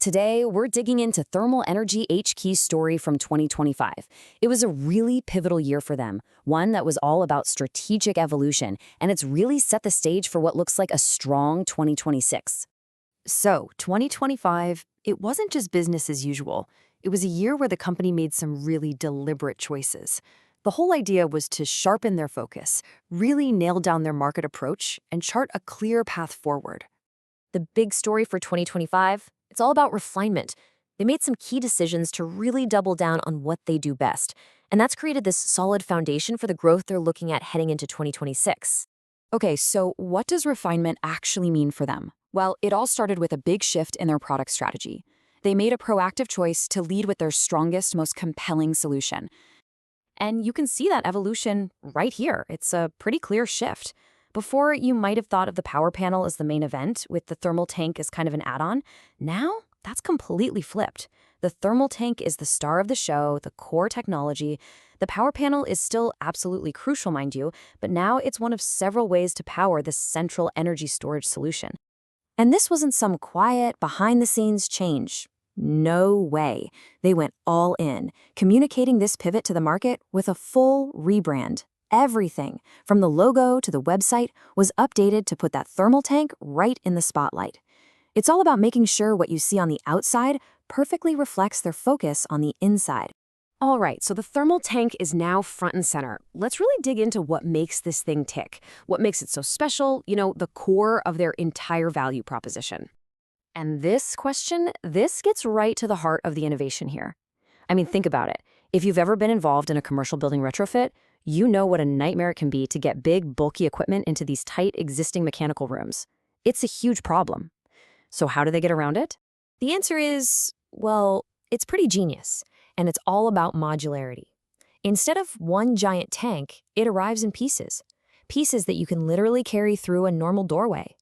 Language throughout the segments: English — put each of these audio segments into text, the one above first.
Today, we're digging into Thermal Energy HQ's story from 2025. It was a really pivotal year for them, one that was all about strategic evolution, and it's really set the stage for what looks like a strong 2026. So, 2025, it wasn't just business as usual. It was a year where the company made some really deliberate choices. The whole idea was to sharpen their focus, really nail down their market approach, and chart a clear path forward. The big story for 2025, it's all about refinement. They made some key decisions to really double down on what they do best, and that's created this solid foundation for the growth they're looking at heading into 2026. Okay, so what does refinement actually mean for them? Well, it all started with a big shift in their product strategy. They made a proactive choice to lead with their strongest, most compelling solution. And you can see that evolution right here. It's a pretty clear shift. Before, you might have thought of the power panel as the main event, with the thermal tank as kind of an add-on. Now, that's completely flipped. The thermal tank is the star of the show, the core technology. The power panel is still absolutely crucial, mind you, but now it's one of several ways to power this central energy storage solution. And this wasn't some quiet, behind-the-scenes change. No way. They went all in, communicating this pivot to the market with a full rebrand. Everything, from the logo to the website, was updated to put that thermal tank right in the spotlight. It's all about making sure what you see on the outside perfectly reflects their focus on the inside. All right, so the thermal tank is now front and center. Let's really dig into what makes this thing tick. What makes it so special, the core of their entire value proposition. And this gets right to the heart of the innovation here. I mean, think about it. If you've ever been involved in a commercial building retrofit, you know what a nightmare it can be to get big, bulky equipment into these tight, existing mechanical rooms. It's a huge problem. So how do they get around it? The answer is, well, it's pretty genius, and it's all about modularity. Instead of one giant tank, it arrives in pieces that you can literally carry through a normal doorway.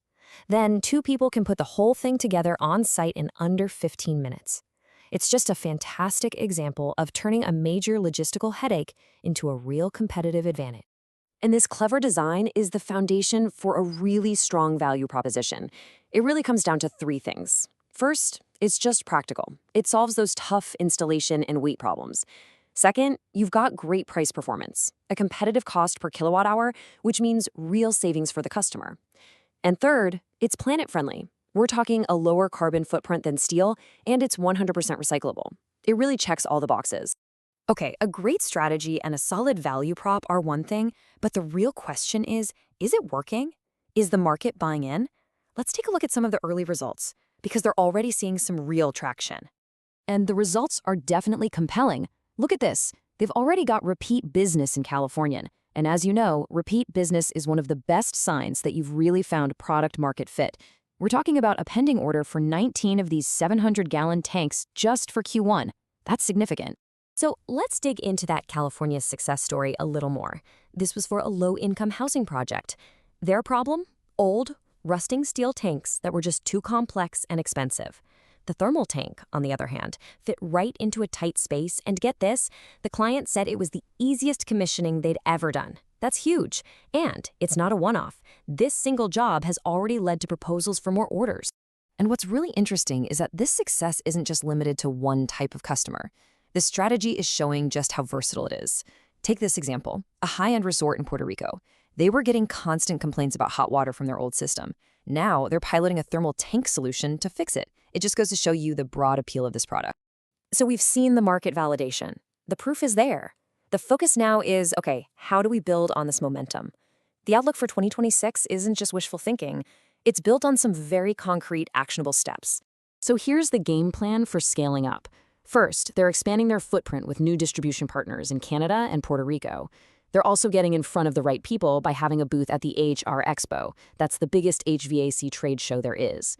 Then two people can put the whole thing together on site in under 15 minutes. It's just a fantastic example of turning a major logistical headache into a real competitive advantage. And this clever design is the foundation for a really strong value proposition. It really comes down to three things. First, it's just practical. It solves those tough installation and weight problems. Second, you've got great price performance, a competitive cost per kilowatt hour, which means real savings for the customer. And third, it's planet-friendly. We're talking a lower carbon footprint than steel, and it's 100% recyclable. It really checks all the boxes. Okay, a great strategy and a solid value prop are one thing, but the real question is it working? Is the market buying in? Let's take a look at some of the early results, because they're already seeing some real traction. And the results are definitely compelling. Look at this. They've already got repeat business in California. And as you know, repeat business is one of the best signs that you've really found product market fit. We're talking about a pending order for 19 of these 700-gallon tanks just for Q1. That's significant. So let's dig into that California success story a little more. This was for a low-income housing project. Their problem? Old, rusting steel tanks that were just too complex and expensive. The thermal tank, on the other hand, fit right into a tight space, and get this, the client said it was the easiest commissioning they'd ever done. That's huge. And it's not a one-off. This single job has already led to proposals for more orders. And what's really interesting is that this success isn't just limited to one type of customer. This strategy is showing just how versatile it is. Take this example, a high-end resort in Puerto Rico. They were getting constant complaints about hot water from their old system. Now they're piloting a thermal tank solution to fix it. It just goes to show you the broad appeal of this product. So we've seen the market validation. The proof is there. The focus now is, okay, how do we build on this momentum? The outlook for 2026 isn't just wishful thinking. It's built on some very concrete, actionable steps. So here's the game plan for scaling up. First, they're expanding their footprint with new distribution partners in Canada and Puerto Rico. They're also getting in front of the right people by having a booth at the AHR Expo. That's the biggest HVAC trade show there is.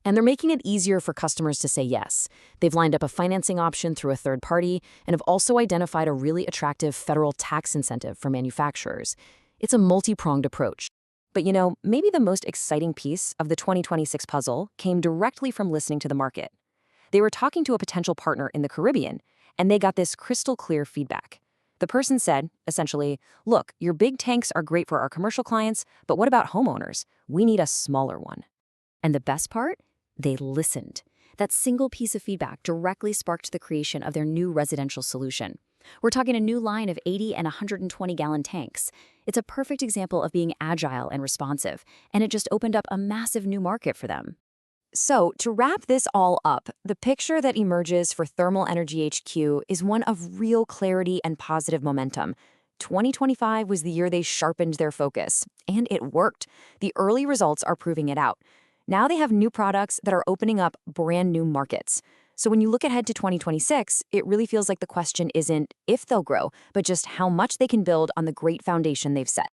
And they're making it easier for customers to say yes. They've lined up a financing option through a third party and have also identified a really attractive federal tax incentive for manufacturers. It's a multi-pronged approach. But maybe the most exciting piece of the 2026 puzzle came directly from listening to the market. They were talking to a potential partner in the Caribbean, and they got this crystal clear feedback. The person said, essentially, look, your big tanks are great for our commercial clients, but what about homeowners? We need a smaller one. And the best part? They listened. That single piece of feedback directly sparked the creation of their new residential solution. We're talking a new line of 80 and 120-gallon tanks. It's a perfect example of being agile and responsive, and it just opened up a massive new market for them. So, to wrap this all up, the picture that emerges for Thermal Energy HQ is one of real clarity and positive momentum. 2025 was the year they sharpened their focus, and it worked. The early results are proving it out. Now they have new products that are opening up brand new markets. So when you look ahead to 2026, it really feels like the question isn't if they'll grow, but just how much they can build on the great foundation they've set.